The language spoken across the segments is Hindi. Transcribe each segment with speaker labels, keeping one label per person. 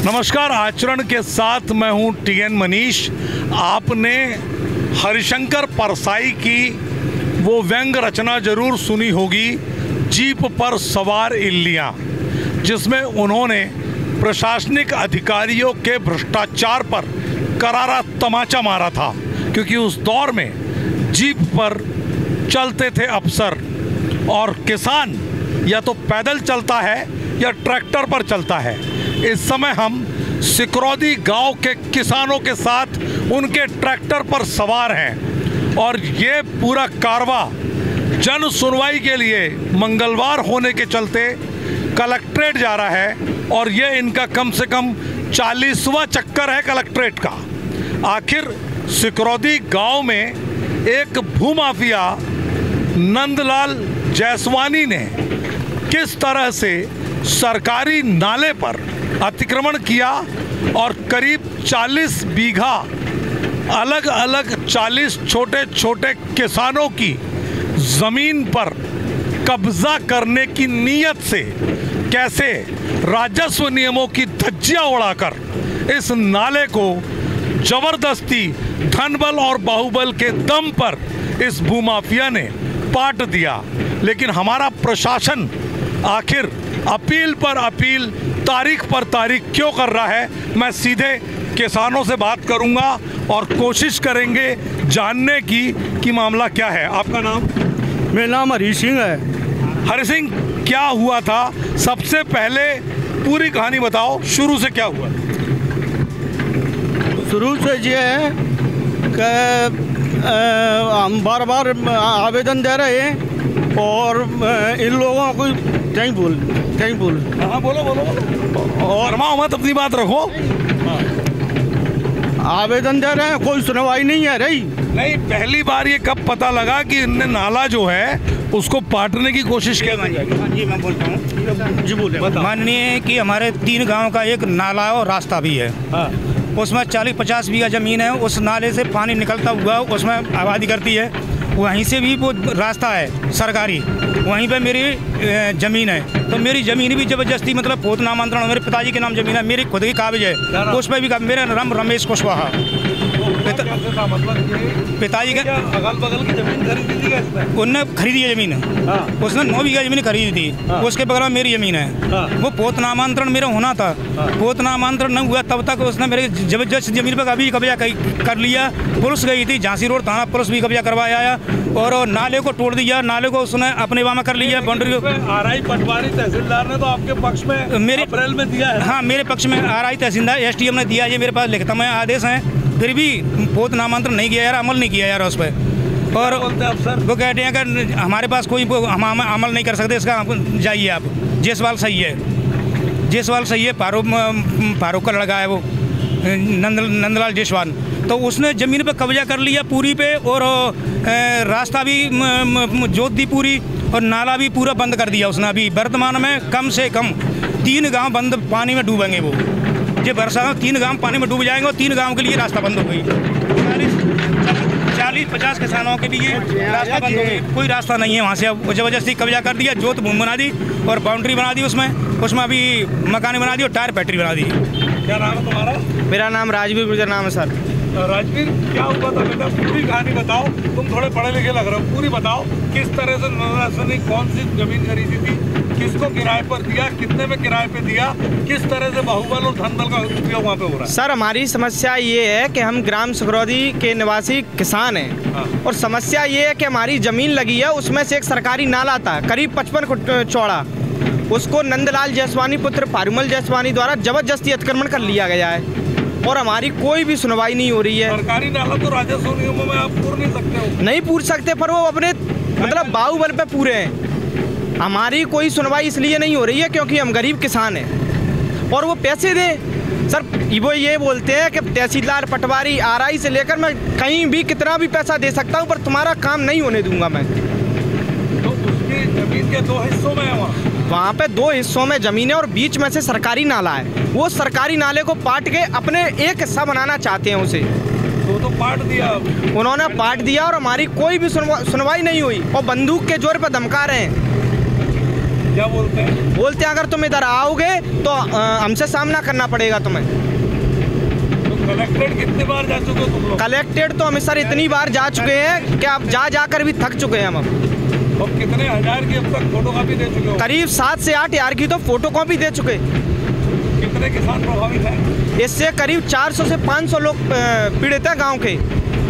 Speaker 1: नमस्कार, आचरण के साथ मैं हूं टीएन मनीष। आपने हरिशंकर परसाई की वो व्यंग रचना जरूर सुनी होगी, जीप पर सवार इल्लियां, जिसमें उन्होंने प्रशासनिक अधिकारियों के भ्रष्टाचार पर करारा तमाचा मारा था, क्योंकि उस दौर में जीप पर चलते थे अफसर और किसान या तो पैदल चलता है या ट्रैक्टर पर चलता है। इस समय हम सिकरौदी गांव के किसानों के साथ उनके ट्रैक्टर पर सवार हैं और ये पूरा कारवा जन सुनवाई के लिए मंगलवार होने के चलते कलेक्ट्रेट जा रहा है और ये इनका कम से कम 40वां चक्कर है कलेक्ट्रेट का। आखिर सिकरौदी गांव में एक भूमाफिया नंदलाल जायसवानी ने किस तरह से सरकारी नाले पर अतिक्रमण किया और करीब 40 बीघा अलग अलग 40 छोटे छोटे किसानों की ज़मीन पर कब्जा करने की नीयत से कैसे राजस्व नियमों की धज्जियां उड़ाकर इस नाले को जबरदस्ती धनबल और बाहुबल के दम पर इस भूमाफिया ने पाट दिया। लेकिन हमारा प्रशासन आखिर अपील पर अपील, तारीख पर तारीख क्यों कर रहा है? मैं सीधे किसानों से बात करूंगा और कोशिश करेंगे जानने की कि मामला क्या है। आपका नाम?
Speaker 2: मेरा नाम हरी सिंह है।
Speaker 1: हरी सिंह, क्या हुआ था? सबसे पहले पूरी कहानी बताओ, शुरू से क्या हुआ?
Speaker 2: शुरू से ये है कि हम बार बार आवेदन दे रहे हैं और इन लोगों को कहीं बोल
Speaker 1: हाँ बोलो और मत अपनी बात रखो।
Speaker 2: आवेदन दे रहे हैं, कोई सुनवाई नहीं है रही।
Speaker 1: नहीं, पहली बार ये कब पता लगा कि इनने नाला जो है उसको पाटने की कोशिश की?
Speaker 2: जी मैं बोलता हूँ। जी बोले।
Speaker 3: माननीय कि हमारे 3 गांव का एक नाला और रास्ता भी है।
Speaker 1: हाँ।
Speaker 3: उसमें 40-50 बीघा ज़मीन है। उस नाले से पानी निकलता हुआ उसमें आबादी करती है। वहीं से भी वो रास्ता है सरकारी, वहीं पे मेरी ज़मीन है। तो मेरी ज़मीन भी ज़बरदस्ती मतलब बहुत नामांतरण, मेरे पिताजी के नाम ज़मीन है, मेरी खुद की कागज है, उस पर भी मेरा नाम रमेश कुशवाहा। पिताजी का
Speaker 1: अगल बगल की जमीन खरीदी थी,
Speaker 3: उनने खरीदी है ज़मीन।
Speaker 1: हाँ।
Speaker 3: उसने 9 बीघा ज़मीन खरीदी थी। हाँ। उसके बगल में मेरी ज़मीन है।
Speaker 1: हाँ।
Speaker 3: वो पोत नामांतरण मेरा होना था। हाँ। पोत नामांतरण नहीं हुआ तब तक उसने मेरे जबरदस्त ज़मीन पर अभी कब्जा कर लिया। पुलिस गई थी, झांसी रोड थाना पुलिस भी कब्जा करवाया आया और नाले को तोड़ दिया। नाले को उसने अपने वामा कर लिया। बाउंड्री
Speaker 1: आरआई पटवारी तहसीलदार ने तो आपके पक्ष में मेरे अप्रैल में दिया है।
Speaker 3: हाँ, मेरे पक्ष में आरआई तहसीलदार SDM ने दिया। ये मेरे पास लिखित में आदेश हैं, फिर भी पोत नामांतरण नहीं किया यार, अमल नहीं किया यार उस पर। और वो कहते हैं कि हमारे पास कोई हम अमल नहीं कर सकते, इसका जाइए आप। जायसवाल सही है, जायसवाल सही है, फारूक का लड़का है वो, नंदलाल जायसवाल। तो उसने ज़मीन पे कब्जा कर लिया पूरी पे और रास्ता भी जोत दी पूरी और नाला भी पूरा बंद कर दिया उसने। अभी वर्तमान में कम से कम 3 गांव बंद पानी में डूबेंगे। वो ये बरसात में 3 गांव पानी में डूब जाएंगे और 3 गांव के लिए रास्ता बंद हो गई। 40-50 किसानों के लिए रास्ता बंद हो गई, कोई रास्ता नहीं है वहाँ से। अब जबरदस्ती कब्जा कर दिया, जोत भूमि बना दी और बाउंड्री बना दी उसमें अभी मकान बना दी और टायर फैक्ट्री बना दी।
Speaker 1: क्या नाम है तुम्हारा?
Speaker 2: मेरा नाम राजवीर गुर्जर नाम है सर।
Speaker 1: राजवीर, क्या हुआ था बेटा? पूरी कहानी बताओ। तुम थोड़े पढ़े लिखे लग रहे हो, पूरी बताओ। किस तरह से नंदलाल ने कौन सी जमीन खरीदी थी, किसको किराए पर दिया, कितने में किराए पे दिया, किस तरह से बाहुबल और धनबल का उपयोग वहाँ पे हो रहा है?
Speaker 4: सर, हमारी समस्या ये है कि हम ग्राम सिकरौदी के निवासी किसान हैं। हाँ। और समस्या ये है कि हमारी ज़मीन लगी है, उसमें से एक सरकारी नाला था करीब 55 फुट चौड़ा। उसको नंदलाल जायसवानी पुत्र फारूमल जायसवानी द्वारा जबरदस्ती अतिक्रमण कर लिया गया है और हमारी कोई भी सुनवाई नहीं हो रही है।
Speaker 1: सरकारी नाला तो राजस्व नियमों में आप पूर नहीं सकते हो।
Speaker 4: नहीं पूर सकते, पर वो अपने मतलब बाहुबल पे पूरे हैं। हमारी कोई सुनवाई इसलिए नहीं हो रही है क्योंकि हम गरीब किसान हैं और वो पैसे दें। सर, वो ये बोलते हैं कि तहसीलदार, पटवारी, आरआई से लेकर मैं कहीं भी कितना भी पैसा दे सकता हूँ, पर तुम्हारा काम नहीं होने दूंगा मैं।
Speaker 1: तो उसकी जमीन के 2 हिस्सों में है
Speaker 4: वहाँ पे 2 हिस्सों में ज़मीन है और बीच में से सरकारी नाला है। वो सरकारी नाले को पाट के अपने एक हिस्सा बनाना चाहते हैं उसे।
Speaker 1: तो पाट दिया
Speaker 4: उन्होंने, पाट दिया और हमारी कोई भी सुनवाई नहीं हुई और बंदूक के जोर पर धमका रहे हैं।
Speaker 1: क्या बोलते हैं?
Speaker 4: बोलते हैं अगर तुम इधर आओगे तो हमसे सामना करना पड़ेगा तुम्हें।
Speaker 1: तो कलेक्टेड कितनी बार जा चुके हो तुम लोग?
Speaker 4: कलेक्टेड तो हम सर इतनी बार जा चुके हैं कि अब जाकर भी थक चुके हैं हम।
Speaker 1: और कितने हजार की अब तक फोटोकॉपी दे चुके हो?
Speaker 4: करीब 7 से 8 हज़ार की तो फोटोकॉपी दे चुके।
Speaker 1: कितने किसान प्रभावित हैं?
Speaker 4: इससे करीब 400 से 500 लोग पीड़ित हैं गांव के।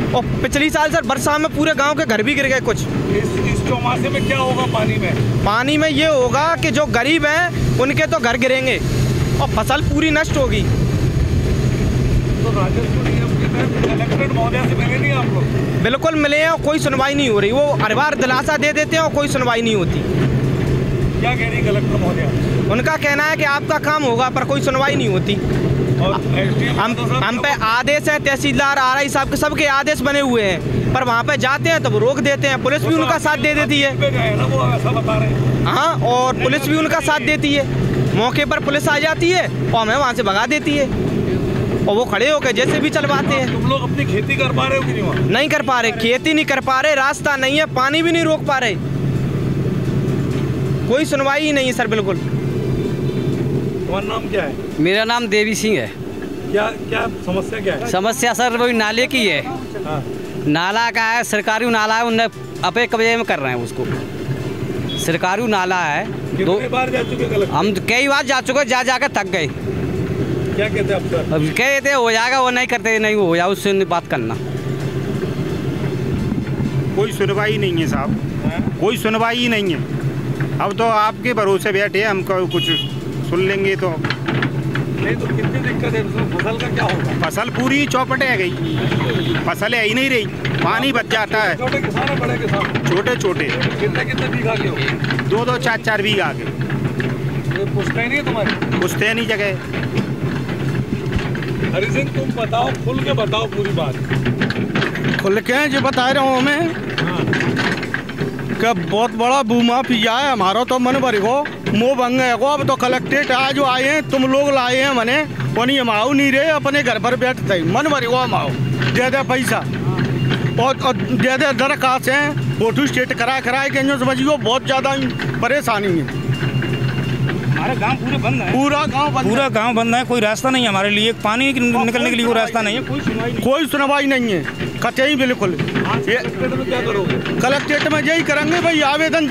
Speaker 4: और पिछली साल सर बरसात में पूरे गांव के घर भी गिर गए कुछ।
Speaker 1: इस चौमासे में क्या होगा पानी में?
Speaker 4: पानी में ये होगा कि जो गरीब हैं उनके तो घर गिरेंगे और फसल पूरी नष्ट होगी।
Speaker 1: तो राजस्व नियम के तहत कलेक्टेड महोदय से मिले नहीं आप लोग?
Speaker 4: बिल्कुल मिले हैं और कोई सुनवाई नहीं हो रही। वो हर बार दिलासा दे देते हैं और कोई सुनवाई नहीं होती।
Speaker 1: क्या कह रही कलेक्टर महोदय?
Speaker 4: उनका कहना है कि आपका काम होगा पर कोई सुनवाई नहीं होती।
Speaker 1: और
Speaker 4: हम पे आदेश है, तहसीलदार RI साहब के सबके आदेश बने हुए हैं, पर वहाँ पे जाते हैं तो वो रोक देते हैं। पुलिस भी उनका साथ दे देती है।
Speaker 1: वो ऐसा बता रहे हैं।
Speaker 4: हाँ, और पुलिस भी उनका साथ देती है। मौके पर पुलिस आ जाती है और हमें वहाँ से भगा देती है और वो खड़े होकर जैसे भी चलवाते हैं।
Speaker 1: तुम लोग अपनी खेती कर पा रहे हो कि नहीं? वहाँ
Speaker 4: नहीं कर पा रहे, खेती नहीं कर पा रहे, रास्ता नहीं है, पानी भी नहीं रोक पा रहे, कोई सुनवाई ही नहीं है सर बिल्कुल।
Speaker 1: तुम्हारा नाम क्या है?
Speaker 5: मेरा नाम देवी सिंह है।
Speaker 1: क्या क्या समस्या क्या है?
Speaker 5: समस्या सर वही नाले की है।
Speaker 1: हाँ।
Speaker 5: नाला का है, सरकारी नाला है, उन्हें अपने कब्जे में कर रहे हैं उसको। सरकारी नाला है।
Speaker 1: कितने बार जा चुके कलेक्टर?
Speaker 5: हम कई बार जा चुके, जा कर थक गए।
Speaker 1: क्या कहते हैं अफसर?
Speaker 5: अब कहते हो जाएगा, वो नहीं करते, नहीं हो जाए उससे बात करना।
Speaker 2: कोई सुनवाई नहीं है साहब, कोई सुनवाई ही नहीं है। अब तो आपके भरोसे बैठे, हमको कुछ सुन लेंगे तो।
Speaker 1: नहीं तो कितनी दिक्कत है? फसल का क्या होगा?
Speaker 2: फसल पूरी चौपट है गई, फसल है ही नहीं रही, पानी बच जाता है।
Speaker 1: छोटे किसान है बड़े किसान?
Speaker 2: छोटे छोटे
Speaker 1: कितने कितने बीघा के हो?
Speaker 2: 2-2 4-4 बीघा के।
Speaker 1: ये पुश्ता ही नहीं है तुम्हारी?
Speaker 2: पुश्ते नहीं जगह।
Speaker 1: हरि सिंह तुम बताओ, खुल के बताओ पूरी बात।
Speaker 2: खुल के जो बता रहा हूँ हमें कि बहुत बड़ा भूमाफिया है हमारा, तो मन भर गो मुँह भंग है गो। अब तो कलेक्ट्रेट आज जो आए हैं, तुम लोग लाए हैं मने, वो नहीं हमाऊ नहीं रहे, अपने घर पर बैठते मन भर गो हमाऊ दे दे पैसा और दे दे दरखास्त हैं, फोटो स्टेट करा के जो समझियो बहुत ज़्यादा परेशानी है।
Speaker 3: हमारा गांव पूरे बंद है,
Speaker 2: पूरा गांव बंद है,
Speaker 3: कोई रास्ता नहीं है हमारे लिए, पानी निकलने के लिए कोई रास्ता नहीं है,
Speaker 2: कोई सुनवाई नहीं है कतई बिल्कुल।
Speaker 1: क्या करोगे?
Speaker 2: कलेक्ट्रेट में यही करेंगे भाई, आवेदन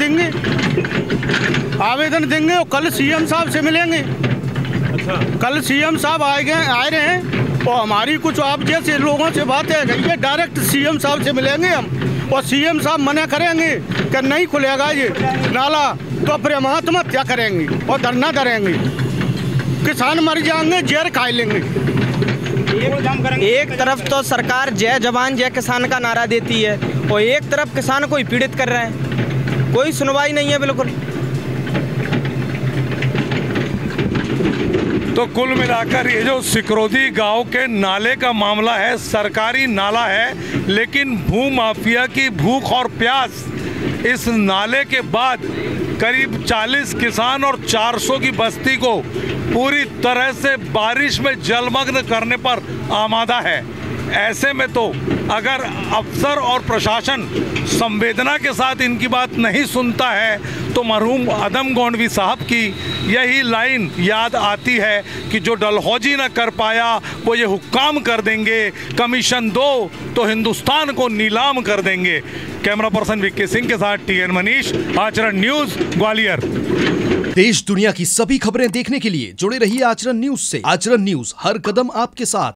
Speaker 2: देंगे और कल CM साहब से मिलेंगे।
Speaker 1: अच्छा,
Speaker 2: कल CM साहब आए रहे हैं और हमारी कुछ आप जैसे लोगों से बातें गई है, डायरेक्ट CM साहब से मिलेंगे हम, और CM साहब मना करेंगे कि नहीं खुलेगा ये नाला, तो फिर हम आत्महत्या करेंगे और धरना करेंगे, किसान मर जाएंगे, जहर खा लेंगे।
Speaker 4: एक तरफ तो सरकार जय जवान जय किसान का नारा देती है और एक तरफ किसान को पीड़ित कर रहे हैं, कोई सुनवाई नहीं है बिल्कुल।
Speaker 1: तो कुल मिलाकर ये जो सिकरौदी गांव के नाले का मामला है, सरकारी नाला है, लेकिन भूमाफिया की भूख और प्यास इस नाले के बाद करीब 40 किसान और 400 की बस्ती को पूरी तरह से बारिश में जलमग्न करने पर आमादा है। ऐसे में तो अगर अफसर और प्रशासन संवेदना के साथ इनकी बात नहीं सुनता है तो मरहूम अदम गोंडवी साहब की यही लाइन याद आती है कि जो डलहौजी न कर पाया वो ये हुक्काम कर देंगे, कमीशन दो तो हिंदुस्तान को नीलाम कर देंगे। कैमरा पर्सन विक्की सिंह के साथ TN मनीष, आचरण न्यूज़, ग्वालियर।
Speaker 6: देश दुनिया की सभी खबरें देखने के लिए जुड़े रहिए आचरण न्यूज से। आचरण न्यूज हर कदम आपके साथ।